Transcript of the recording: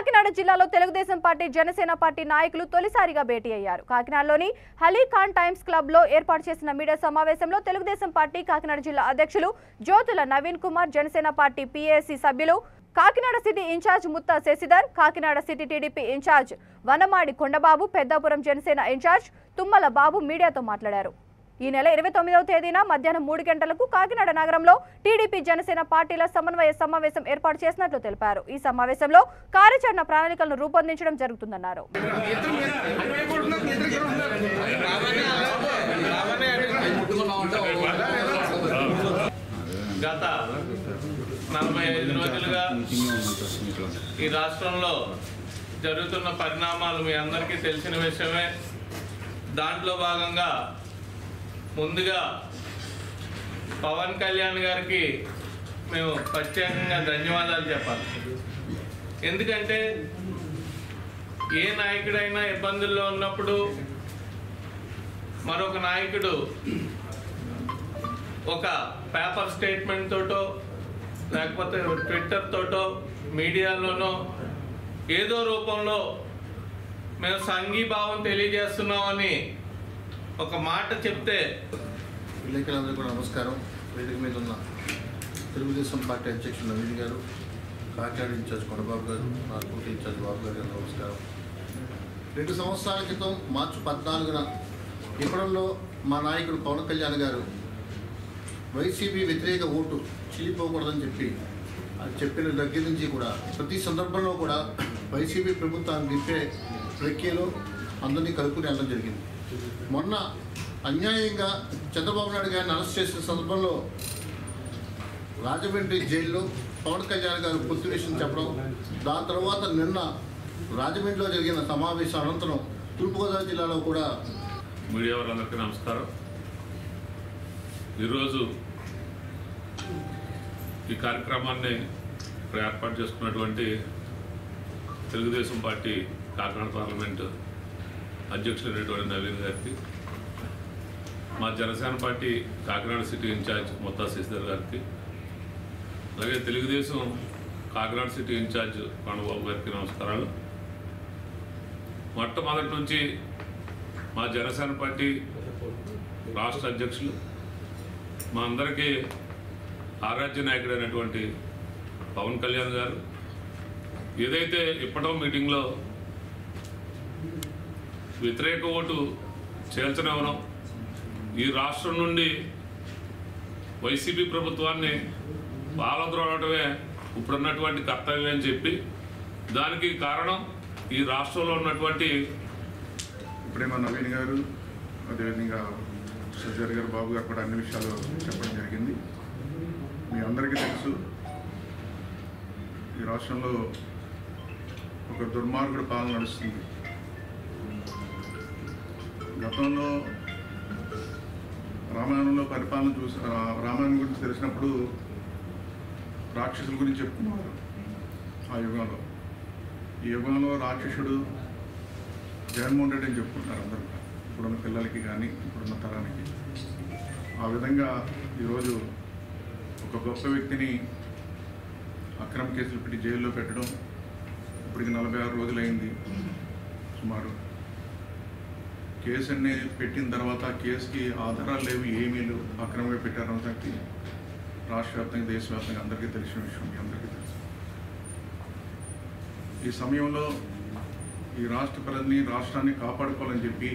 కాకినాడ జిల్లాలో Telugu Desam party Janasena party నాయకులు తొలిసారిగా భేటీ అయ్యారు. కాకినాడలోని హలీఖాన్ టైమ్స్ క్లబ్ లో ఏర్పాటు చేసిన మీడియా సమావేశంలో తెలుగుదేశం పార్టీ కాకినాడ జిల్లా అధ్యక్షులు జ్యోతుల నవీన్ కుమార్, జనసేన పార్టీ పీఏసీ సభ్యులు, Kakinada city incharge Mutha Sasidhar, Kakinada city TDP incharge Vanamadi Kondababu, Peddapuram Janasena incharge Tummala Babu మీడియాతో మాట్లాడారు. ఈ నెల 29వ తేదీన మధ్యాహ్నం 3 గంటలకు కాకినాడ నగరంలో టీడీపీ జనసేన పార్టీల సమన్వయ సమావేశం ఏర్పాటు చేసినట్లు తెలిపారు. ఈ సమావేశంలో కార్యాచరణ ప్రణాళికలను రూపొందించడం జరుగుతుందన్నారు. గత 45 రోజులుగా ఈ రాష్ట్రంలో జరుగుతున్న పరిణామాలు మీ అందరికీ తెలిసిన విషయమే. దాంట్లో భాగంగా ముందుగా పవన్ కళ్యాణ్ గారికి మేము ప్రత్యేకంగా ధన్యవాదాలు చెప్పాలి. ఎందుకంటే ఏ నాయకుడైనా ఇబ్బందుల్లో ఉన్నప్పుడు మరొక నాయకుడు ఒక పేపర్ స్టేట్మెంట్ తోటో లేకపోతే ట్విట్టర్ తోటో మీడియాలోనో ఏదో రూపంలో మేము సంఘీభావం తెలియజేస్తున్నామని ఒక మాట చెప్తే, విలేకరులందరూ కూడా నమస్కారం. వేదిక మీద ఉన్న తెలుగుదేశం పార్టీ అధ్యక్షులు నవీన్ గారు, కాకినాడ ఇన్ఛార్జ్ కొండబాబు గారు, నార్కోటి ఇన్ఛార్జ్ బాబు గారు నమస్కారం. 2 సంవత్సరాల క్రితం మార్చి 14న ఇప్పటిలో మా నాయకుడు పవన్ కళ్యాణ్ గారు వైసీపీ వ్యతిరేక ఓటు చీలిపోకూడదని చెప్పిన దగ్గర నుంచి కూడా ప్రతి సందర్భంలో కూడా వైసీపీ ప్రభుత్వాన్ని దింపే ప్రక్రియలో అందరినీ కలుపుకుని వెళ్ళడం జరిగింది. మొన్న అన్యాయంగా చంద్రబాబు నాయుడు గారిని అరెస్ట్ చేసిన సందర్భంలో రాజమండ్రి జైల్లో పవన్ కళ్యాణ్ గారు పొత్తు విషయం చెప్పడం, దాని తర్వాత నిన్న రాజమండ్రిలో జరిగిన సమావేశం అనంతరం తూర్పుగోదావరి జిల్లాలో కూడా మీడియా వారందరికీ నమస్కారం. ఈరోజు ఈ కార్యక్రమాన్ని ఏర్పాటు చేసుకున్నటువంటి తెలుగుదేశం పార్టీ కాకినాడ పార్లమెంటు అధ్యక్షుడైనటువంటి నవీన్ గారికి, మా Janasena party Kakinada city incharge Mutha Sasidhar గారికి, అలాగే తెలుగుదేశం కాకినాడ సిటీ ఇన్ఛార్జ్ కొండబాబు గారికి నమస్కారాలు. మొట్టమొదటి నుంచి మా జనసేన పార్టీ రాష్ట్ర అధ్యక్షులు, మా అందరికీ ఆరాధ్య నాయకుడైనటువంటి పవన్ కళ్యాణ్ గారు ఏదైతే ఇప్పటో మీటింగ్లో వ్యతిరేక ఓటు చేల్చనివ్వడం, ఈ రాష్ట్రం నుండి వైసీపీ ప్రభుత్వాన్ని పాలద్రోడటమే ఇప్పుడున్నటువంటి కర్తవ్యం అని చెప్పి, దానికి కారణం ఈ రాష్ట్రంలో ఉన్నటువంటి ఇప్పుడేమో నవీన్ గారు, అదేవిధంగా శశిధర్ గారు, బాబు గారు కూడా అన్ని విషయాలు చెప్పడం జరిగింది. మీ అందరికీ తెలుసు, ఈ రాష్ట్రంలో ఒక దుర్మార్గుడు పాలన నడుస్తుంది. గతంలో రామాయణంలో పరిపాలన రామాయణం గురించి తెలిసినప్పుడు రాక్షసుల గురించి చెప్పుకున్నారు. ఆ యుగంలో, ఈ యుగంలో రాక్షసుడు జగన్మోహన్ రెడ్డి అని చెప్పుకుంటున్నారు అందరూ, ఇప్పుడున్న పిల్లలకి కానీ ఇప్పుడున్న తరానికి. ఆ విధంగా ఈరోజు ఒక గొప్ప వ్యక్తిని అక్రమ కేసులు పెట్టి జైల్లో పెట్టడం ఇప్పటికి 46 రోజులైంది సుమారు. కేసు అన్నీ పెట్టిన తర్వాత కేసుకి ఆధారాలు లేవు, ఏమీ లేవు, అక్రమంగా పెట్టారన్న సంగతి రాష్ట్ర వ్యాప్తంగా దేశవ్యాప్తంగా అందరికీ తెలిసిన విషయం, మీ అందరికీ తెలుసు. ఈ సమయంలో ఈ రాష్ట్ర ప్రజల్ని, రాష్ట్రాన్ని కాపాడుకోవాలని చెప్పి